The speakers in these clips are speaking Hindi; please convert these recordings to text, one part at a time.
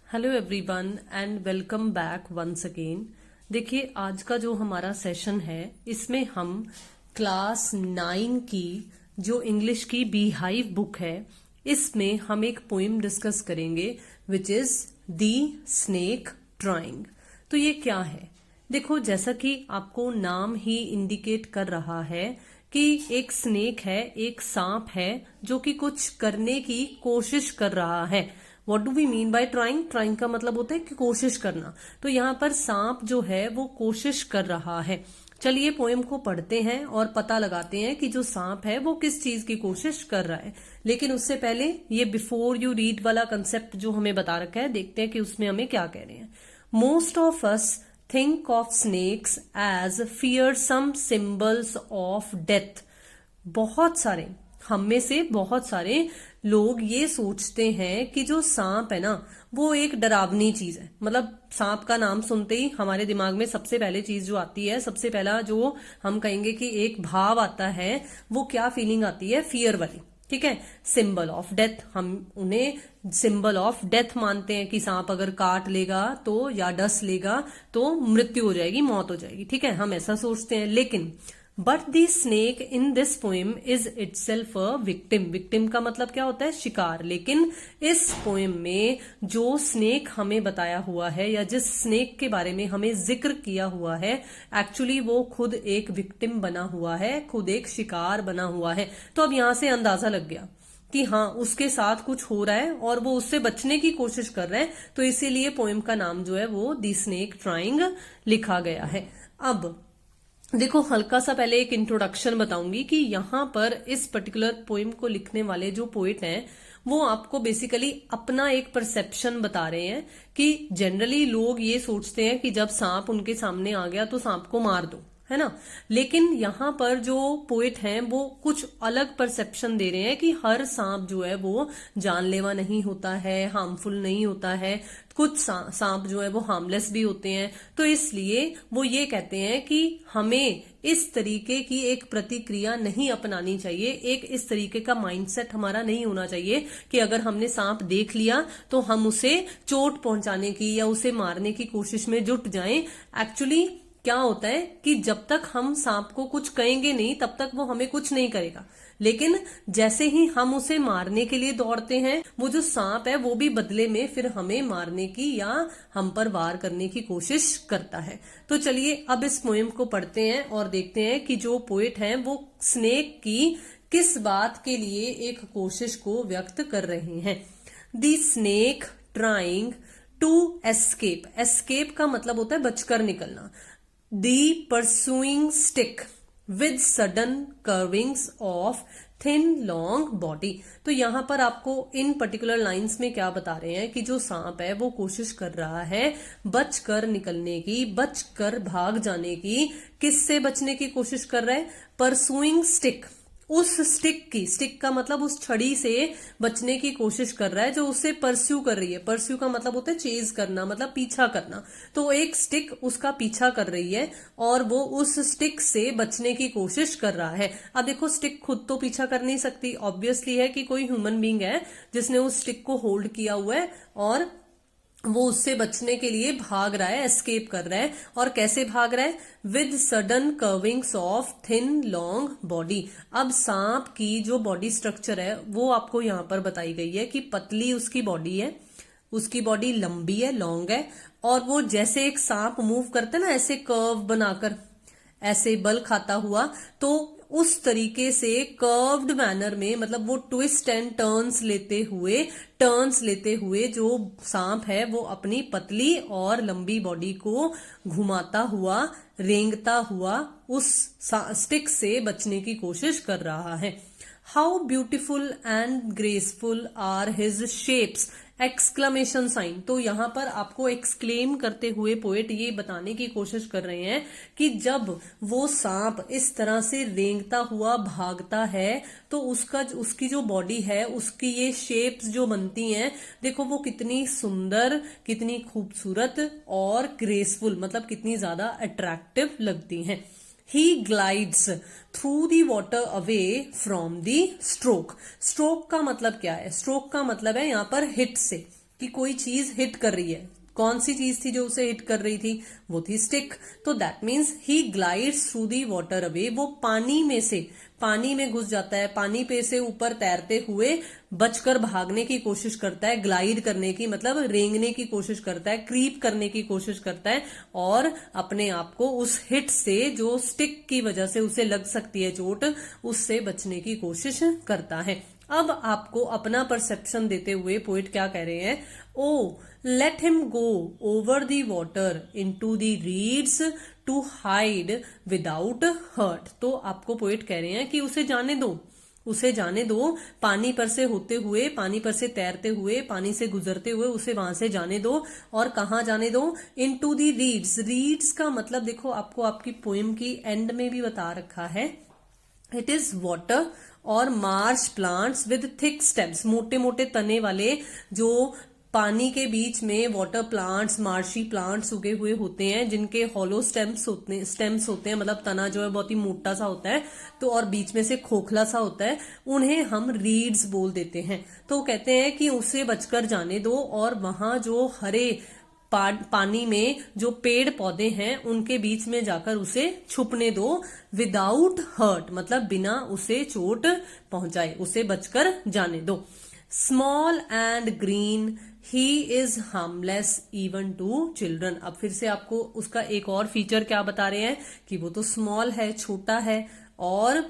Hello everyone and welcome back once again. देखिए, आज का जो हमारा सेशन है इसमें हम क्लास 9 की जो इंग्लिश की बी हाइव बुक है इसमें हम एक पोइम डिस्कस करेंगे which is the snake drawing. तो ये क्या है? देखो, जैसा कि आपको नाम ही इंडिकेट कर रहा है कि एक स्नेक है, एक सांप है जो कि कुछ करने की कोशिश कर रहा है। What do we mean by trying? Trying का मतलब होता है कि कोशिश करना। तो यहाँ पर सांप जो है वो कोशिश कर रहा है। चलिए पोएम को पढ़ते हैं और पता लगाते हैं कि जो सांप है वो किस चीज की कोशिश कर रहा है। लेकिन उससे पहले ये बिफोर यू रीड वाला कंसेप्ट जो हमें बता रखा है, देखते हैं कि उसमें हमें क्या कह रहे हैं। Most of us think of snakes as fearsome symbols of death. हम में से बहुत सारे लोग ये सोचते हैं कि जो सांप है ना वो एक डरावनी चीज है। मतलब सांप का नाम सुनते ही हमारे दिमाग में सबसे पहले चीज जो आती है, सबसे पहला जो हम कहेंगे कि एक भाव आता है, वो क्या फीलिंग आती है? फियर वाली। ठीक है, सिंबल ऑफ डेथ, हम उन्हें सिंबल ऑफ डेथ मानते हैं कि सांप अगर काट लेगा तो या डस लेगा तो मृत्यु हो जाएगी, मौत हो जाएगी। ठीक है, हम ऐसा सोचते हैं। लेकिन but the snake in this poem is itself a victim. Victim का मतलब क्या होता है? शिकार। लेकिन इस पोएम में जो स्नेक हमें बताया हुआ है या जिस स्नेक के बारे में हमें जिक्र किया हुआ है, एक्चुअली वो खुद एक विक्टिम बना हुआ है, खुद एक शिकार बना हुआ है। तो अब यहां से अंदाजा लग गया कि हाँ, उसके साथ कुछ हो रहा है और वो उससे बचने की कोशिश कर रहा है। तो इसीलिए पोएम का नाम जो है वो दी स्नेक ट्राइंग लिखा गया है। अब देखो, हल्का सा पहले एक इंट्रोडक्शन बताऊंगी कि यहाँ पर इस पर्टिकुलर पोइम को लिखने वाले जो पोइट हैं वो आपको बेसिकली अपना एक परसेप्शन बता रहे हैं कि जनरली लोग ये सोचते हैं कि जब सांप उनके सामने आ गया तो सांप को मार दो, है ना। लेकिन यहाँ पर जो पोएट हैं वो कुछ अलग परसेप्शन दे रहे हैं कि हर सांप जो है वो जानलेवा नहीं होता है, हार्मफुल नहीं होता है। कुछ सांप जो है वो हार्मलेस भी होते हैं। तो इसलिए वो ये कहते हैं कि हमें इस तरीके की एक प्रतिक्रिया नहीं अपनानी चाहिए, एक इस तरीके का माइंडसेट हमारा नहीं होना चाहिए कि अगर हमने सांप देख लिया तो हम उसे चोट पहुंचाने की या उसे मारने की कोशिश में जुट जाएं। एक्चुअली क्या होता है कि जब तक हम सांप को कुछ कहेंगे नहीं तब तक वो हमें कुछ नहीं करेगा। लेकिन जैसे ही हम उसे मारने के लिए दौड़ते हैं, वो जो सांप है वो भी बदले में फिर हमें मारने की या हम पर वार करने की कोशिश करता है। तो चलिए अब इस पोएम को पढ़ते हैं और देखते हैं कि जो पोएट हैं वो स्नेक की किस बात के लिए एक कोशिश को व्यक्त कर रहे हैं। The snake trying to escape. Escape का मतलब होता है बचकर निकलना। The pursuing stick with sudden curvings of thin long body। तो यहां पर आपको इन पर्टिकुलर लाइंस में क्या बता रहे हैं कि जो सांप है वो कोशिश कर रहा है बचकर निकलने की, बचकर भाग जाने की। किससे बचने की कोशिश कर रहा है? परसुइंग स्टिक, उस स्टिक का मतलब उस छड़ी से बचने की कोशिश कर रहा है जो उससे परस्यू कर रही है। परस्यू का मतलब होता है चेज करना, मतलब पीछा करना। तो एक स्टिक उसका पीछा कर रही है और वो उस स्टिक से बचने की कोशिश कर रहा है। अब देखो, स्टिक खुद तो पीछा कर नहीं सकती, ऑब्वियसली है कि कोई ह्यूमन बींग है जिसने उस स्टिक को होल्ड किया हुआ है और वो उससे बचने के लिए भाग रहा है, एस्केप कर रहा है। और कैसे भाग रहा है? With sudden curvings of thin long body. अब सांप की जो बॉडी स्ट्रक्चर है वो आपको यहाँ पर बताई गई है कि पतली उसकी बॉडी है, उसकी बॉडी लंबी है, लॉन्ग है। और वो जैसे एक सांप मूव करता है ना, ऐसे कर्व बनाकर, ऐसे बल खाता हुआ, तो उस तरीके से कर्व्ड मैनर में, मतलब वो ट्विस्ट एंड टर्न्स लेते हुए जो सांप है वो अपनी पतली और लंबी बॉडी को घुमाता हुआ, रेंगता हुआ उस स्टिक से बचने की कोशिश कर रहा है। How beautiful and graceful are his shapes! Exclamation sign. तो यहाँ पर आपको एक्सक्लेम करते हुए पोएट ये बताने की कोशिश कर रहे हैं कि जब वो सांप इस तरह से रेंगता हुआ भागता है तो उसकी जो बॉडी है, उसकी ये शेप्स जो बनती हैं, देखो वो कितनी सुंदर, कितनी खूबसूरत और ग्रेसफुल, मतलब कितनी ज्यादा अट्रैक्टिव लगती हैं। He glides through the water away from the stroke। Stroke का मतलब क्या है? स्ट्रोक का मतलब है यहाँ पर हिट से, कि कोई चीज हिट कर रही है। कौन सी चीज थी जो उसे हिट कर रही थी? वो थी स्टिक। तो that means he glides through the water away, वो पानी में घुस जाता है, पानी पे से ऊपर तैरते हुए बचकर भागने की कोशिश करता है। ग्लाइड करने की मतलब रेंगने की कोशिश करता है, क्रीप करने की कोशिश करता है और अपने आप को उस हिट से, जो स्टिक की वजह से उसे लग सकती है चोट, उससे बचने की कोशिश करता है। अब आपको अपना परसेप्शन देते हुए पोइट क्या कह रहे हैं? O let him go over the water into the reeds to hide without hurt. तो आपको पोइट कह रहे हैं कि उसे जाने दो, पानी पर से होते हुए, पानी पर से तैरते हुए, पानी से गुजरते हुए उसे वहां से जाने दो। और कहां जाने दो? Into the reads. रीड्स का मतलब देखो, आपको आपकी पोएम की एंड में भी बता रखा है, इट इज वाटर और Marsh plants with thick stems, मोटे मोटे तने वाले जो पानी के बीच में वाटर प्लांट्स, मार्शी प्लांट्स उगे हुए होते हैं, जिनके हॉलो स्टेम्स होते हैं, मतलब तना जो है बहुत ही मोटा सा होता है, तो और बीच में से खोखला सा होता है, उन्हें हम रीड्स बोल देते हैं। तो कहते हैं कि उसे बचकर जाने दो और वहां जो हरे पानी में जो पेड़ पौधे हैं उनके बीच में जाकर उसे छुपने दो, विदाउट हर्ट मतलब बिना उसे चोट पहुंचाए, उसे बचकर जाने दो। Small and green he is harmless even to children. अब फिर से आपको उसका एक और फीचर क्या बता रहे हैं कि वो तो स्मॉल है, छोटा है और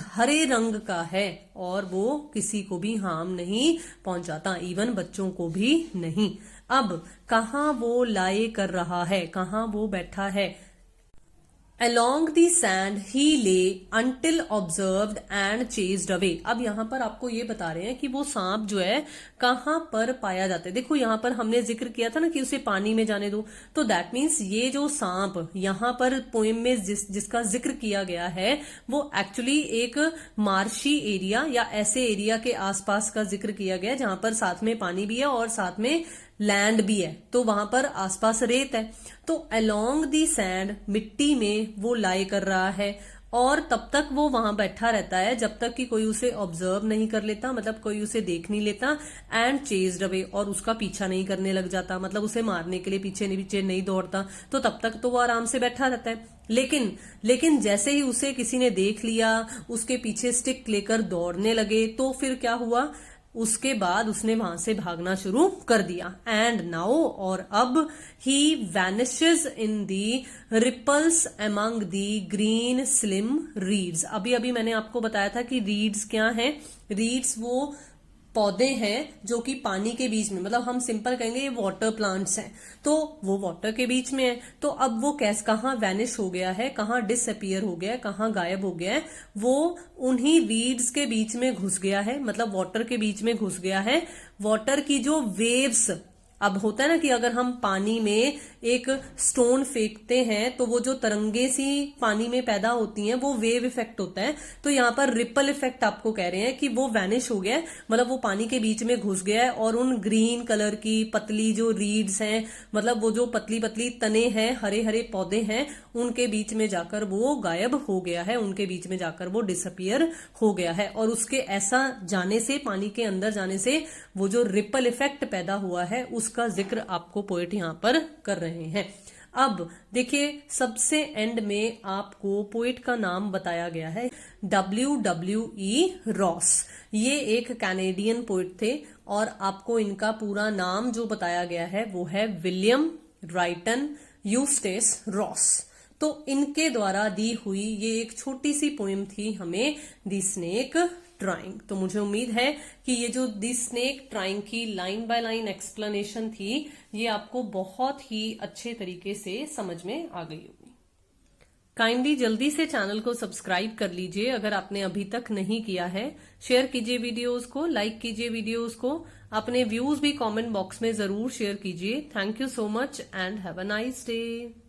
हरे रंग का है और वो किसी को भी हार्म नहीं पहुंचाता, इवन बच्चों को भी नहीं। अब कहां वो लाए कर रहा है, कहां वो बैठा है? Along the sand he lay until observed and chased away। अब यहाँ पर आपको ये बता रहे हैं कि वो सांप जो है कहाँ पर पाया जाता है। देखो यहाँ पर हमने जिक्र किया था ना कि उसे पानी में जाने दो, तो दैट मीन्स ये जो सांप यहाँ पर पोएम में जिसका जिक्र किया गया है वो एक्चुअली एक मार्शी एरिया या ऐसे एरिया के आसपास का जिक्र किया गया है जहां पर साथ में पानी भी है और साथ में लैंड भी है, तो वहां पर आसपास रेत है। तो अलोंग दी सैंड, मिट्टी में वो लाई कर रहा है और तब तक वो वहां बैठा रहता है जब तक कि कोई उसे ऑब्जर्व नहीं कर लेता, मतलब कोई उसे देख नहीं लेता। एंड चेज्ड अवे, और उसका पीछा नहीं करने लग जाता, मतलब उसे मारने के लिए पीछे नहीं दौड़ता, तो तब तक तो वो आराम से बैठा रहता है। लेकिन जैसे ही उसे किसी ने देख लिया, उसके पीछे स्टिक लेकर दौड़ने लगे, तो फिर क्या हुआ? उसके बाद उसने वहां से भागना शुरू कर दिया। एंड नाउ, और अब, he vanishes in the ripples among the green slim reeds. अभी मैंने आपको बताया था कि रीड्स क्या है। रीड्स वो पौधे हैं जो कि पानी के बीच में, मतलब हम सिंपल कहेंगे ये वाटर प्लांट्स हैं, तो वो वाटर के बीच में है। तो अब वो कहाँ वैनिश हो गया है, कहाँ डिसअपियर हो गया है, कहाँ गायब हो गया है? वो उन्हीं रीड्स के बीच में घुस गया है, मतलब वाटर के बीच में घुस गया है। वाटर की जो वेव्स, अब होता है ना कि अगर हम पानी में एक स्टोन फेंकते हैं तो वो जो तरंगे सी पानी में पैदा होती हैं वो वेव इफेक्ट होता है। तो यहाँ पर रिपल इफेक्ट आपको कह रहे हैं कि वो वैनिश हो गया है, मतलब वो पानी के बीच में घुस गया है और उन ग्रीन कलर की पतली जो रीड्स हैं, मतलब वो जो पतली पतली तने हैं, हरे हरे पौधे हैं, उनके बीच में जाकर वो गायब हो गया है, उनके बीच में जाकर वो डिसअपियर हो गया है। और उसके ऐसा जाने से, पानी के अंदर जाने से वो जो रिपल इफेक्ट पैदा हुआ है उसका जिक्र आपको पोएट यहां पर कर रहे हैं। अब देखिए, सबसे एंड में आपको पोएट का नाम बताया गया है, W.E. रॉस। ये एक कैनेडियन पोएट थे और आपको इनका पूरा नाम जो बताया गया है वो है विलियम राइटन यूस्टेस रॉस। तो इनके द्वारा दी हुई ये एक छोटी सी पोएम थी हमें, दी स्नेक ट्राइंग। तो मुझे उम्मीद है कि ये जो दी स्नेक ट्राइंग की लाइन बाय लाइन एक्सप्लेनेशन थी ये आपको बहुत ही अच्छे तरीके से समझ में आ गई होगी। काइंडली जल्दी से चैनल को सब्सक्राइब कर लीजिए अगर आपने अभी तक नहीं किया है। शेयर कीजिए वीडियोस को, लाइक कीजिए वीडियोस को, अपने व्यूज भी कमेंट बॉक्स में जरूर शेयर कीजिए। Thank you so much and have a nice day.